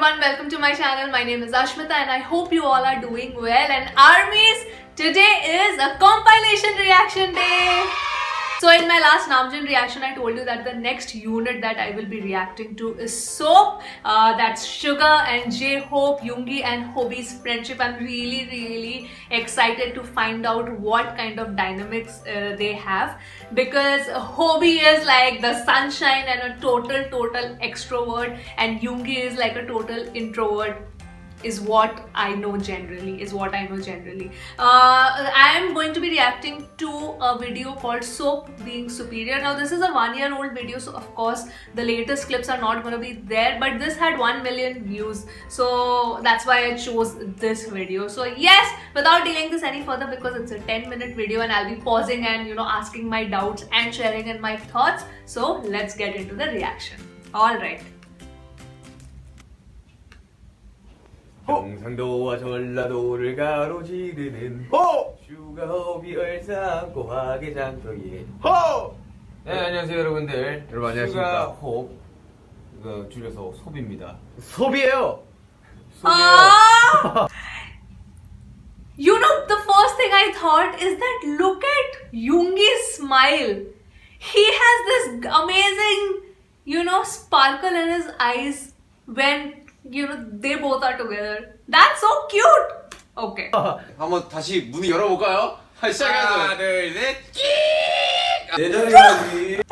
everyone, welcome to my channel. My name is Ashmita and I hope you all are doing well. And armies, today is a compilation reaction day. So in my last Namjoon reaction, I told you that the next unit that I will be reacting to is Soap. That's Suga and J-Hope, Yoongi and Hobi's friendship. I'm really excited to find out what kind of dynamics they have, because Hobi is like the sunshine and a total extrovert, and Yoongi is like a total introvert. Is what I know generally. I am going to be reacting to a video called Soap Being Superior. Now this is a 1-year-old video, so of course the latest clips are not going to be there, but this had 1 million views, so that's why I chose this video. So yes, without delaying this any further, because it's a 10-minute video and I'll be pausing and asking my doubts and sharing in my thoughts, so let's get into the reaction. Alright. 경상도와 전라도를 가로지르는 슈가 호비 얼싸안고 화개장터에 네, 안녕하세요 여러분들. 여러분 안녕하십니까. 슈가 홉, 이거 줄여서 소비입니다. 소비예요. The first thing I thought is that look at Yoongi's smile. He has this amazing, sparkle in his eyes when they both are together. That's so cute. Okay. 한번 다시 문을 열어볼까요? 하나, 둘, 셋, 내 자리야지. And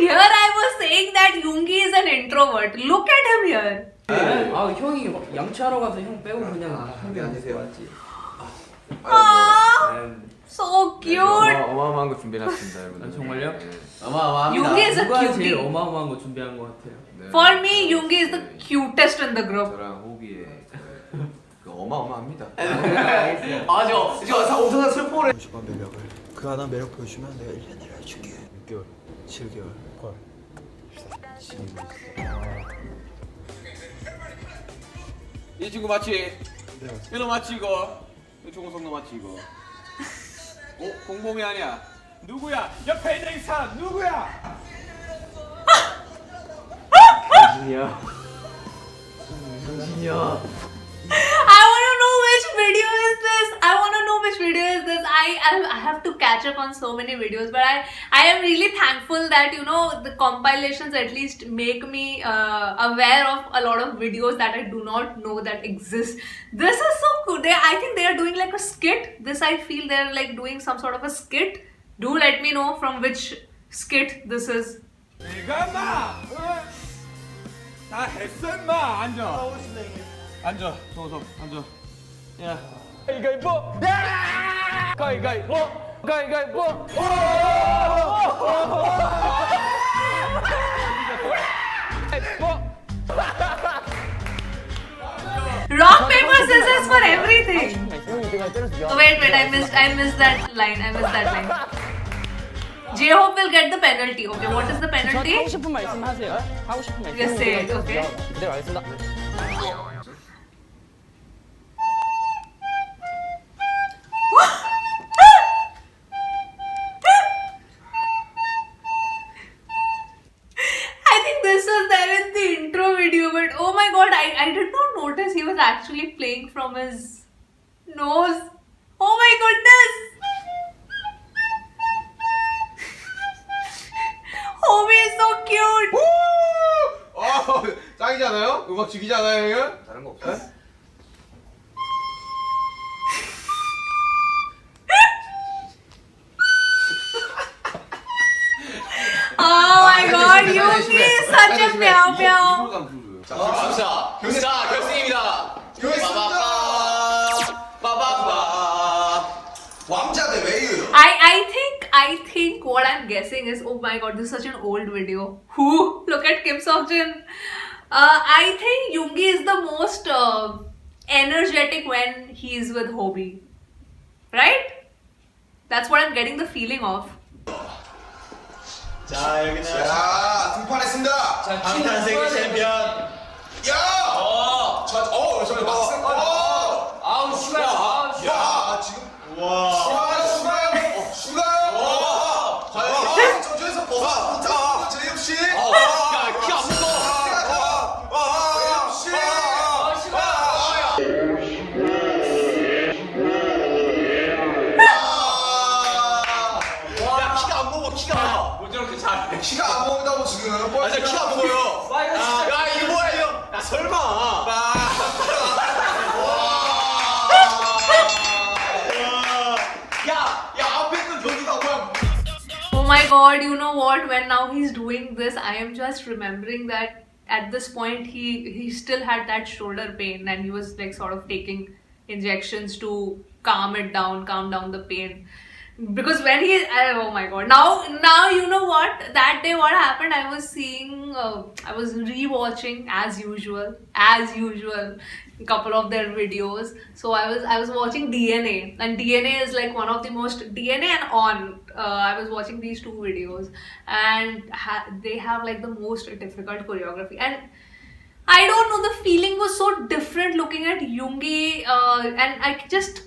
here I was saying that Yoongi is an introvert. Look at him here. 아 형이 막 양치하러 가서 형 빼고 그냥 한개 앉으세요. So cute. 어마어마한 거 준비해놨습니다 여러분. 정말요? 어마어마합니다. Yoongi is a 누가 제일 cutie. 어마어마한 거 준비한 것 같아요. For me, Yoongi is the cutest in the group. 저랑 호비의 그 어마어마합니다. 저 엄청난 슬퍼를. 50번 매력을 그 하나 매력 보여주면 내가 1년 내려줄게. 6개월 7개월 헐 이 친구 맞지? 네, 이거 맞지 이거? 이 조공성도 맞지 이거? 공범이 아니야. 누구야? 옆에 있는 이 사람 누구야? 정신이야. I want to know which video is this. I have to catch up on so many videos, but I am really thankful that the compilations at least make me aware of a lot of videos that I do not know that exist. This is so cool. I think they are doing like a skit. This I feel they are like doing some sort of a skit. Do let me know from which skit this is. 내가 마! 다 했어 인마! 앉아! 앉아! 조섭 앉아! 야! 가위가위보! 가위가위보! 가위가위보! Rock, paper, scissors for everything. Oh, wait, I missed that line. J-Hope will get the penalty. Okay, what is the penalty? 하고 싶은 말씀 하세요. 하고 싶은 말씀. Just say it, okay? 그대로 하겠습니다. I think this was there in the intro video, but oh my god, I did not notice he was actually playing from his nose. Oh my goodness! Hobi is so cute! 짱이잖아요? 음악 죽이잖아요 이거? 다른 거 없어요? Oh my god, Yoongi is such a meow meow! 이불감 불러요. 자, 결승입니다. 빠바바. 왕자대 웨이유. I think what I'm guessing is, oh my god, this is such an old video. Look at Kim Seokjin. I think Yoongi is the most energetic when he's with Hobi. Right? That's what I'm getting the feeling of. 자, 여기는 자, 등판했습니다. 방탄 세계 챔피언. 야! 잠깐만, 막상. 아우 슈가야. 야, 지금. 와. 슈가요. 저쪽에서 벗어. 자, 제이홉 씨. 야, 키안 무서워. 제이홉 씨. 야, 키 안 보여. 야, 이거 뭐야, 이거. 야, 설마. 야, 앞에 건 저기가 뭐야. Oh my god, you know what? When now he's doing this, I am just remembering that at this point he still had that shoulder pain and he was like sort of taking injections to calm down the pain. Because when oh my god, now you know what? That day what happened? I was seeing, I was rewatching as usual, a couple of their videos. So I was watching DNA, and DNA is like one of the most DNA and On. I was watching these two videos, and they have like the most difficult choreography. And I don't know, the feeling was so different looking at Yoongi, and I just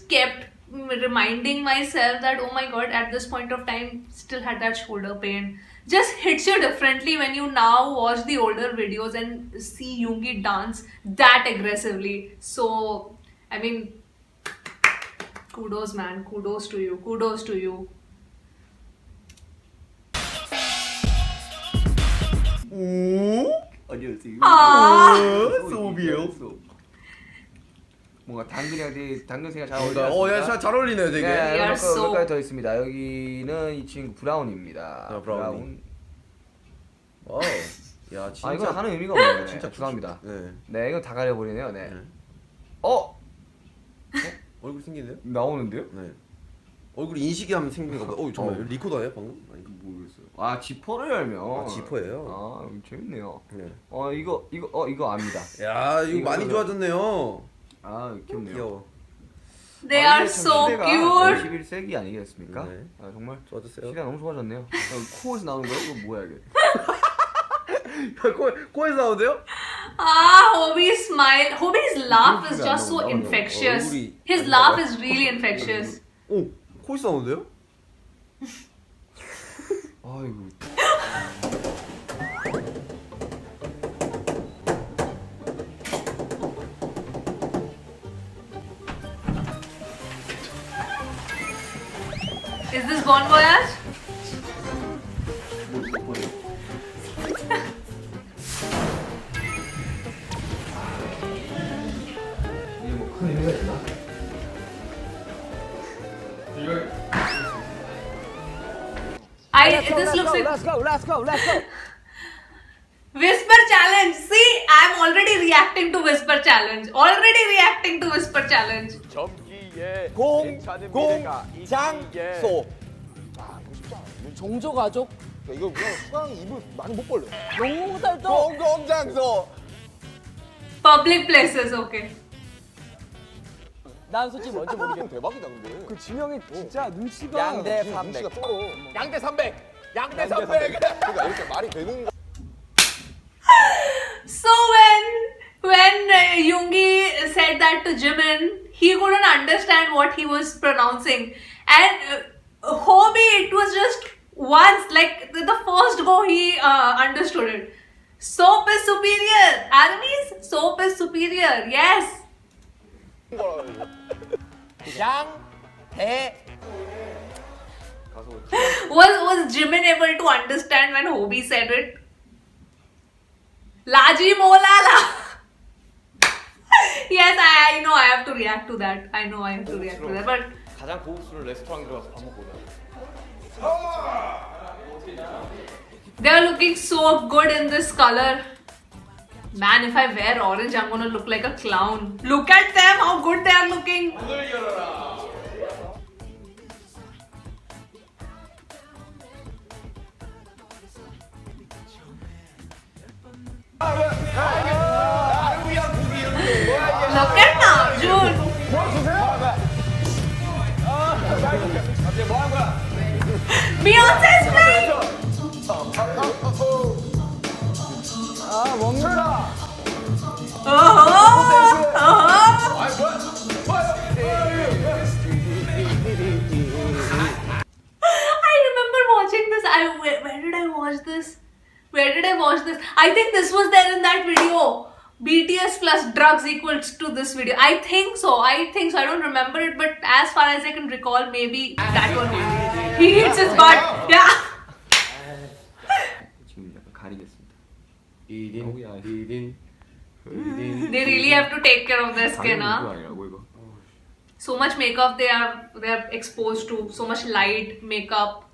kept reminding myself that, oh my god, at this point of time still had that shoulder pain. Just hits you differently when you now watch the older videos and see Yoongi dance that aggressively. So I mean, kudos man, kudos to you. 안녕하세요. 소비요. 뭔가 당근이랑 되게 당근색이 잘 야, 어울리죠. 잘 어울리네요, 되게. 네, are so- 몇 가지 더 있습니다. 여기는 이 친구 브라운입니다. 아, 브라운. 와우. 야, 진짜. 아, 이건 하는 의미가 없네요. 진짜 죄송합니다. 네. 네, 이거 다 가려버리네요. 네. 네. 어? 얼굴 생기네요? 나오는데요? 네. 얼굴 인식이 하면 생긴 거 봐. 정말 리코더예요, 방금? 아니, 모르겠어요. 아, 지퍼를 열면. 아, 지퍼예요? 아, 재밌네요. 네. 이거 압니다. 야, 이거 많이 이거- 좋아졌네요. 아, 귀엽네요. 귀여워. They are so cute. 21세기 아니겠습니까? 네. 아, 정말 좋아졌어요. 시대가 너무 좋아졌네요. 코에서 나오는 거예요? 이거 뭐야 이게? 코에서 나오는데요? Hobie's smile, Hobie's laugh is just so 얼굴이 infectious. His 아닌가 laugh 봐요. is really infectious. 오, 코에서 나오는데요? 아이고. Is this Bon Voyage? 이게 뭐 큰 의미가 있나? This looks like Let's go. Whisper Challenge. See, I'm already reacting to Whisper Challenge. 점기에 공장소. 종조가족 이거 그냥 수강 입을 많이 못 벌려. 영웅들도 공장소. Public places, okay. 난 솔직히 뭔지 모르겠어. 대박이다 근데. 그 진영이 진짜 눈치가 양대 눈치가 산맥 쩔어. 양대 300 양대 양대 300 그러니까 이렇게 말이 되는 거. So when Yoongi said that to Jimin, he couldn't understand what he was pronouncing, and Hobie, it was just once, like the first go he understood it. Soap is superior. Armies, soap is superior. Yes. 양대 Was Jimin able to understand when Hobie said it? Laji Molala. Yes, I know I have to react to that. I know I have to react to that. But 가장 고급스러운 레스토랑 들어가서 밥 먹고 오자. they are looking so good in this color. Man, if I wear orange, I'm gonna look like a clown. Look at them, how good they are looking. Look at Namjoon. Beyonce's playing. I remember watching this. Where did I watch this? I think this was there in that video. BTS plus drugs equals to this video. I think so. I don't remember it, but as far as I can recall, maybe that one only. He hits his butt. Yeah. 지금 약간 가리겠습니다. They really have to take care of their skin, huh? So much makeup they are exposed to, so much light, makeup.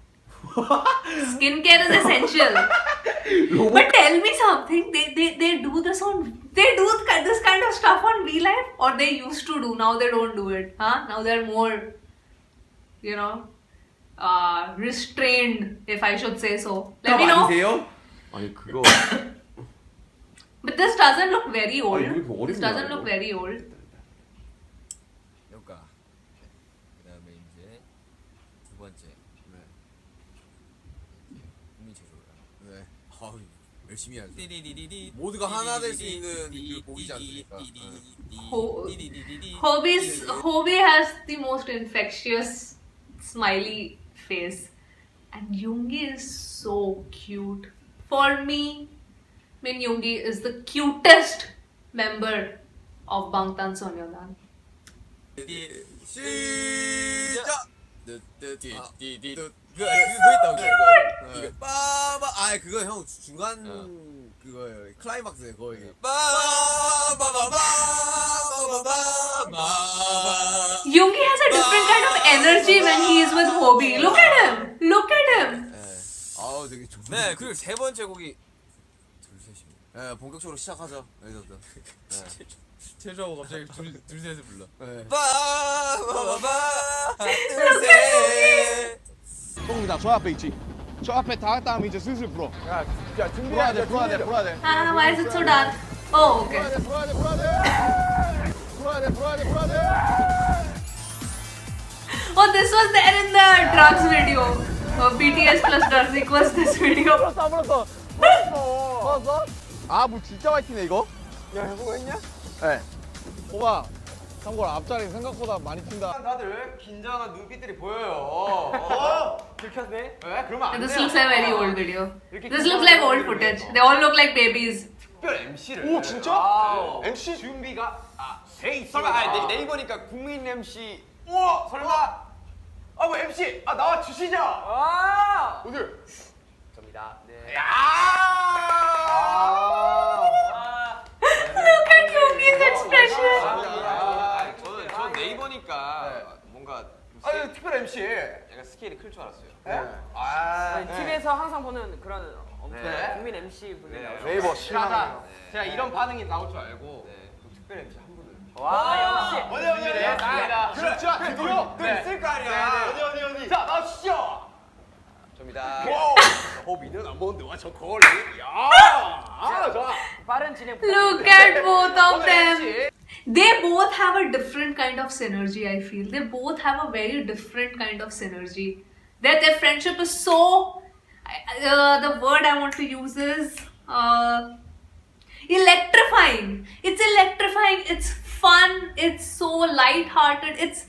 Skincare is essential. But tell me something, they do this this kind of stuff on V Live, or they used to do, now they don't do it, huh? Now they're more, you know, restrained, if I should say so. Let me know. 아니 그거 But this doesn't look very old. 왜 이렇게 어렵냐, This doesn't 이거? look very old. 효과. 그다음에 이제 두 번째. 네. 국민 최초야. 네. 아우 열심히 하죠. 모두가 하나 될 수 있는 그 곡이지 않습니까? Hobie has the most infectious smiley face, and Yoongi is so cute. For me, Min Yoongi is the cutest member of Bangtan Sonyeondan. 시작. 띠띠띠띠. 그거 있다고 이거. 빠바. 아 그거 형 중간 그거예요. 클라이막스에 거의. 빠바바바바바바. Yoongi has a different kind of energy when he is with Hobie. Look at him. Look at him. 아우 되게 좋네. 네 그리고 세 번째 곡이 둘셋입니다. 네 본격적으로 시작하죠. 여기서부터. 최초하고 갑자기 둘셋을 불러. 네. 빠바바바 둘셋. 똥이다. 저 앞에 있지. 저 앞에 닿았 다음에 이제 슬슬 불어. 야 풀어야 준비해야 돼, 풀어야 돼, 풀어야 돼. Ah, why is it so dark? Oh, okay. 풀어야 돼, 풀어야 돼. 풀어야 돼, 풀어야 돼, 풀어야 돼. Oh, this was there in the drugs video. BTS plus drugs equals this video. 불었어. 아, 뭐 진짜 화이팅네 이거. 야 해보고 했냐? 네. 호바. 참고로 앞자리 생각보다 많이 튄다. 다들 긴장한 눈빛들이 보여요. 들켰네? 네? 그러면 안 This 돼요. looks like a very old video. This looks like old footage. They all look like babies. 특별 MC를. 오, 진짜? 와우. MC? 준비가 돼 있어. 설마 네이버니까 국민 MC. 우와 설마. 뭐 MC 나와 주시죠. 오늘. 접니다. 네. Look at Yoongi's expression. 저는 네이버니까 뭔가 특별 MC. 약간 스케일이 클 줄 알았어요. TV에서 항상 보는 그런 네. 국민 MC 분이 나오죠. 네이버 실망. 제가 이런 반응이 나올 줄 알고 그 특별 MC 한 분을. 와, 어디 나옵니다. 그렇죠. 드디어. 있을 거 아니야. 어디. 자 나오시죠. 접니다. 호비는 안 보는데 와 저 거리. 좋아. 빠른 진행. Look at both of them. They both have a different kind of synergy, I feel. They both have a very different kind of synergy. Their friendship is so... the word I want to use is... electrifying. It's electrifying. It's fun. It's so light-hearted. It's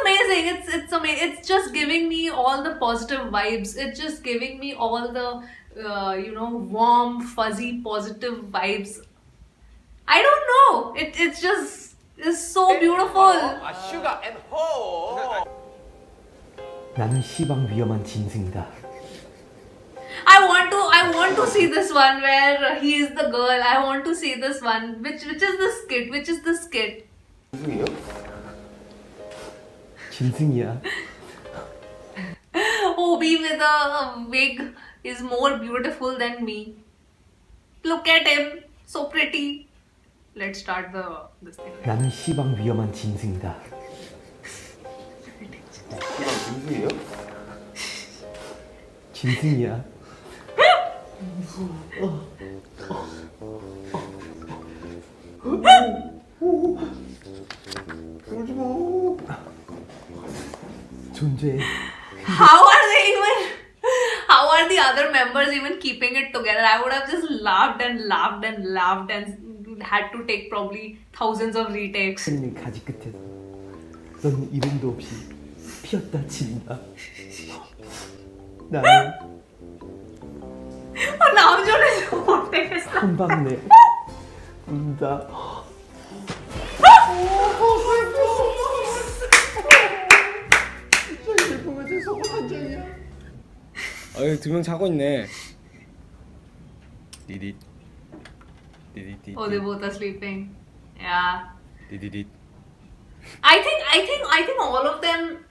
amazing. It's amazing. It's just giving me all the positive vibes. It's just giving me all the warm, fuzzy, positive vibes. I don't know. It's just so beautiful. 슈가 앤 호. 나는 시방 위험한 짐승이다. I want to see this one where he is the girl. I want to see this one. Which is the skit? Which is the skit? 짐승이야. Hobie with a wig is more beautiful than me. Look at him, so pretty. Let's start this thing. 나는 시방 위험한 짐승이다. 짐승이에요? 짐승이야. 존재해. How are the other members even keeping it together? I would have just laughed and laughed and laughed and had to take probably thousands of retakes. 있는 가지 끝에서 넌 이름도 없이 피었다 진다. 나는 남준이 못되겠어. 한방내 운다. 아유, 두 명 자고 있네. 리릿. Oh, they both are sleeping. Yeah. I think all of them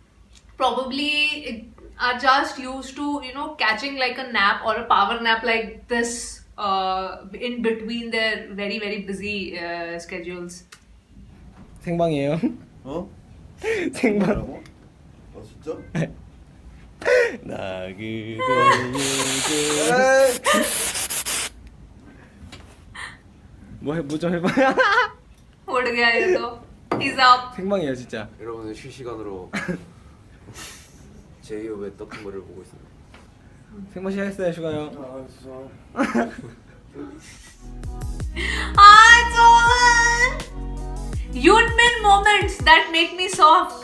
probably are just used to, you know, catching like a nap or a power nap like this in between their very, very busy schedules. 생방이에요. 어? 생방. 아 진짜? 나 그대 뭐좀 해봐. उड़ गया ये तो. He's up. 생방이에요 진짜. 여러분은 실시간으로 제이홉의 떡국물을 보고 있습니다. 생방 시작했어요 슈가 형. Yoonmin moments that make me soft.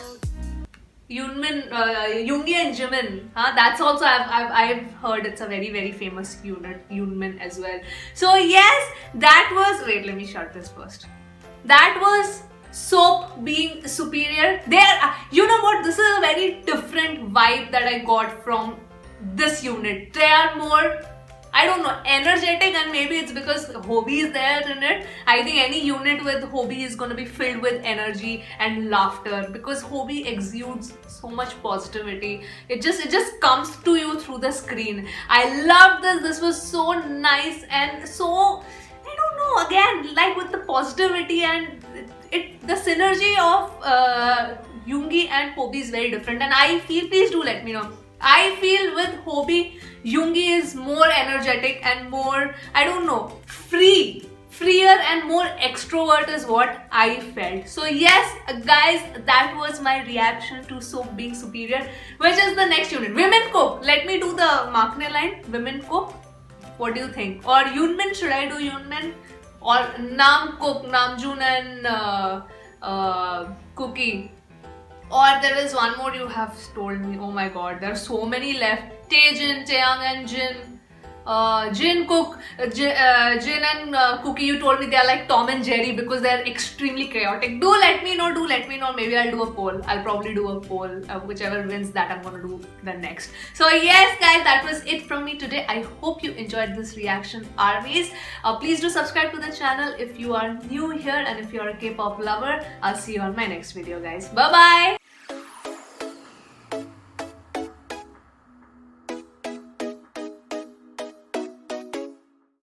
Yoonmin, Yoongi and Jimin. That's also I've heard it's a very, very famous unit, Yoonmin as well. So yes, that was. Wait, let me shut this first. That was Soap being superior. There, you know what? This is a very different vibe that I got from this unit. They are more, I don't know, energetic, and maybe it's because Hobie is there in it. I think any unit with Hobie is going to be filled with energy and laughter because Hobie exudes so much positivity. It just comes to you through the screen. I love this. This was so nice and so, I don't know, again, like with the positivity and the synergy of Yoongi and Hobie is very different, and I feel, please do let me know. I feel with Hobie, Yoongi is more energetic and more, I don't know, freer and more extrovert is what I felt. So yes, guys, that was my reaction to Soap being superior. Which is the next unit? Women Cook. Let me do the Maknae line. Women Cook. What do you think? Or Yoonmin? Should I do Yoonmin? Or Nam Cook, Namjoon and Cookie? Or there is one more you have told me. Oh my god, there are so many left. Taejin, Taeyang and Jin. Jin Cook, Jin and Cookie, you told me they are like Tom and Jerry because they are extremely chaotic. Do let me know. Maybe I'll do a poll. I'll probably do a poll. Whichever wins that, I'm gonna do the next. So yes, guys, that was it from me today. I hope you enjoyed this reaction, armies. Please do subscribe to the channel if you are new here and if you are a K-pop lover. I'll see you on my next video, guys. Bye bye.